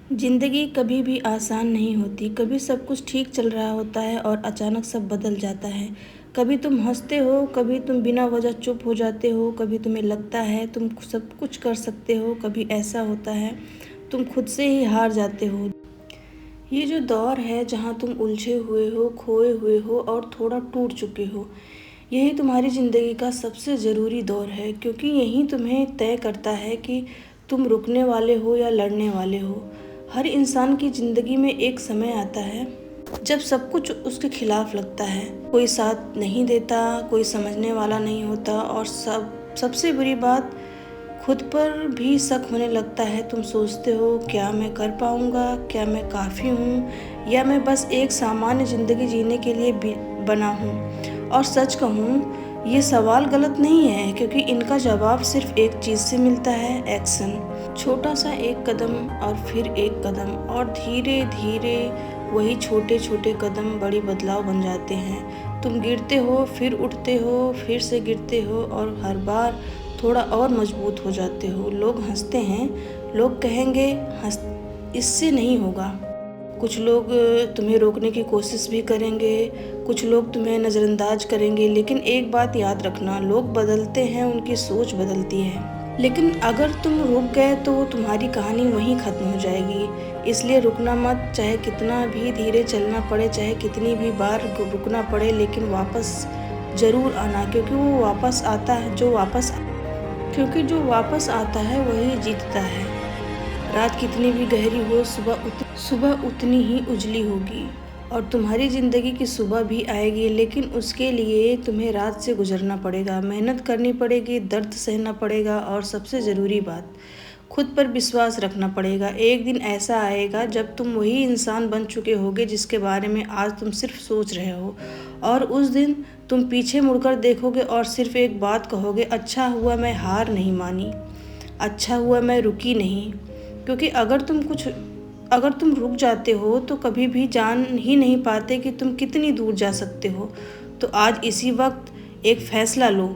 ज़िंदगी कभी भी आसान नहीं होती। कभी सब कुछ ठीक चल रहा होता है और अचानक सब बदल जाता है। कभी तुम हंसते हो, कभी तुम बिना वजह चुप हो जाते हो, कभी तुम्हें लगता है तुम सब कुछ कर सकते हो, कभी ऐसा होता है तुम खुद से ही हार जाते हो। ये जो दौर है जहाँ तुम उलझे हुए हो, खोए हुए हो और थोड़ा टूट चुके हो, यही तुम्हारी ज़िंदगी का सबसे ज़रूरी दौर है, क्योंकि यही तुम्हें तय करता है कि तुम रुकने वाले हो या लड़ने वाले हो। हर इंसान की ज़िंदगी में एक समय आता है जब सब कुछ उसके खिलाफ लगता है। कोई साथ नहीं देता, कोई समझने वाला नहीं होता और सबसे बुरी बात, खुद पर भी शक होने लगता है। तुम सोचते हो, क्या मैं कर पाऊँगा? क्या मैं काफ़ी हूँ? या मैं बस एक सामान्य ज़िंदगी जीने के लिए बना हूँ? और सच कहूँ, ये सवाल गलत नहीं है, क्योंकि इनका जवाब सिर्फ एक चीज़ से मिलता है, एक्शन। छोटा सा एक कदम और फिर एक कदम और धीरे धीरे वही छोटे छोटे कदम बड़ी बदलाव बन जाते हैं। तुम गिरते हो, फिर उठते हो, फिर से गिरते हो और हर बार थोड़ा और मजबूत हो जाते हो। लोग हंसते हैं, लोग कहेंगे हंस इससे नहीं होगा। कुछ लोग तुम्हें रोकने की कोशिश भी करेंगे, कुछ लोग तुम्हें नज़रअंदाज करेंगे, लेकिन एक बात याद रखना, लोग बदलते हैं, उनकी सोच बदलती है। लेकिन अगर तुम रुक गए तो तुम्हारी कहानी वहीं ख़त्म हो जाएगी। इसलिए रुकना मत, चाहे कितना भी धीरे चलना पड़े, चाहे कितनी भी बार रुकना पड़े, लेकिन वापस ज़रूर आना, क्योंकि जो वापस आता है वही जीतता है। रात कितनी भी गहरी हो, सुबह उतनी ही उजली होगी और तुम्हारी ज़िंदगी की सुबह भी आएगी, लेकिन उसके लिए तुम्हें रात से गुजरना पड़ेगा, मेहनत करनी पड़ेगी, दर्द सहना पड़ेगा और सबसे ज़रूरी बात, खुद पर विश्वास रखना पड़ेगा। एक दिन ऐसा आएगा जब तुम वही इंसान बन चुके होगे जिसके बारे में आज तुम सिर्फ सोच रहे हो, और उस दिन तुम पीछे मुड़कर देखोगे और सिर्फ एक बात कहोगे, अच्छा हुआ मैं हार नहीं मानी, अच्छा हुआ मैं रुकी नहीं। क्योंकि अगर तुम रुक जाते हो तो कभी भी जान ही नहीं पाते कि तुम कितनी दूर जा सकते हो। तो आज इसी वक्त एक फैसला लो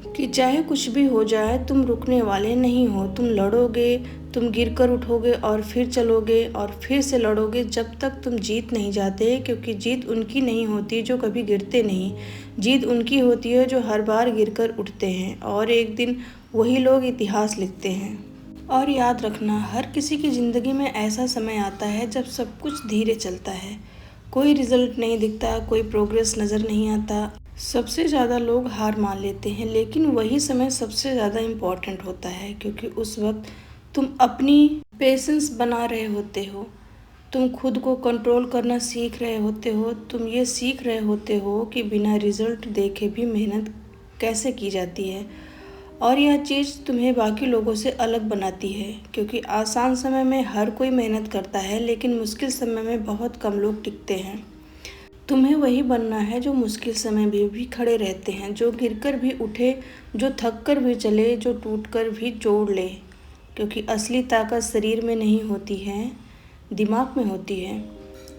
कि चाहे कुछ भी हो जाए, तुम रुकने वाले नहीं हो। तुम लड़ोगे, तुम गिरकर उठोगे और फिर चलोगे और फिर से लड़ोगे जब तक तुम जीत नहीं जाते, क्योंकि जीत उनकी नहीं होती जो कभी गिरते नहीं। जीत उनकी होती है जो हर बार गिरकर उठते हैं, और एक दिन वही लोग इतिहास लिखते हैं। और याद रखना, हर किसी की ज़िंदगी में ऐसा समय आता है जब सब कुछ धीरे चलता है, कोई रिजल्ट नहीं दिखता, कोई प्रोग्रेस नज़र नहीं आता, सबसे ज़्यादा लोग हार मान लेते हैं, लेकिन वही समय सबसे ज़्यादा इम्पॉर्टेंट होता है, क्योंकि उस वक्त तुम अपनी पेशेंस बना रहे होते हो, तुम खुद को कंट्रोल करना सीख रहे होते हो, तुम ये सीख रहे होते हो कि बिना रिजल्ट देखे भी मेहनत कैसे की जाती है। और यह चीज़ तुम्हें बाकी लोगों से अलग बनाती है, क्योंकि आसान समय में हर कोई मेहनत करता है, लेकिन मुश्किल समय में बहुत कम लोग टिकते हैं। तुम्हें वही बनना है जो मुश्किल समय में भी खड़े रहते हैं, जो गिरकर भी उठे, जो थक कर भी चले, जो टूट कर भी जोड़ ले। क्योंकि असली ताकत शरीर में नहीं होती है, दिमाग में होती है।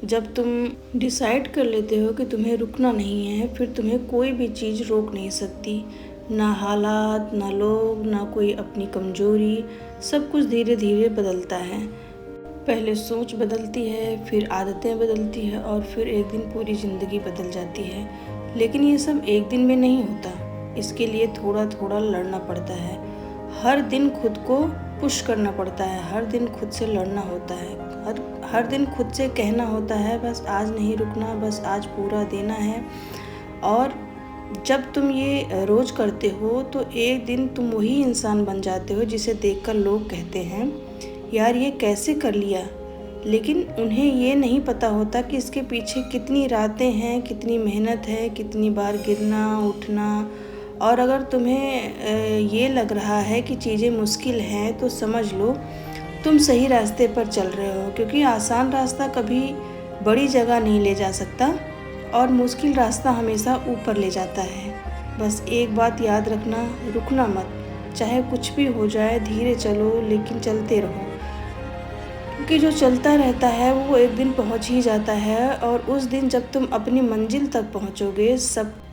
जब तुम डिसाइड कर लेते हो कि तुम्हें रुकना नहीं है, फिर तुम्हें कोई भी चीज़ रोक नहीं सकती, ना हालात, ना लोग, ना कोई अपनी कमज़ोरी। सब कुछ धीरे धीरे बदलता है। पहले सोच बदलती है, फिर आदतें बदलती है और फिर एक दिन पूरी ज़िंदगी बदल जाती है। लेकिन ये सब एक दिन में नहीं होता, इसके लिए थोड़ा थोड़ा लड़ना पड़ता है। हर दिन खुद को पुश करना पड़ता है, हर दिन खुद से लड़ना होता है, हर दिन खुद से कहना होता है, बस आज नहीं रुकना, बस आज पूरा देना है। और जब तुम ये रोज़ करते हो तो एक दिन तुम वही इंसान बन जाते हो जिसे देखकर लोग कहते हैं, यार ये कैसे कर लिया। लेकिन उन्हें ये नहीं पता होता कि इसके पीछे कितनी रातें हैं, कितनी मेहनत है, कितनी बार गिरना उठना। और अगर तुम्हें ये लग रहा है कि चीज़ें मुश्किल हैं, तो समझ लो तुम सही रास्ते पर चल रहे हो, क्योंकि आसान रास्ता कभी बड़ी जगह नहीं ले जा सकता और मुश्किल रास्ता हमेशा ऊपर ले जाता है। बस एक बात याद रखना, रुकना मत, चाहे कुछ भी हो जाए, धीरे चलो लेकिन चलते रहो, क्योंकि जो चलता रहता है वो एक दिन पहुंच ही जाता है। और उस दिन जब तुम अपनी मंजिल तक पहुंचोगे,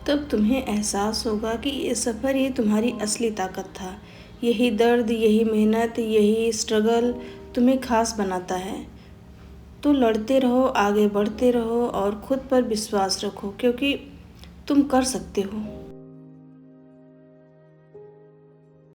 तब तुम्हें एहसास होगा कि ये सफ़र ही तुम्हारी असली ताकत था। यही दर्द, यही मेहनत, यही स्ट्रगल तुम्हें खास बनाता है। तो लड़ते रहो, आगे बढ़ते रहो और खुद पर विश्वास रखो, क्योंकि तुम कर सकते हो।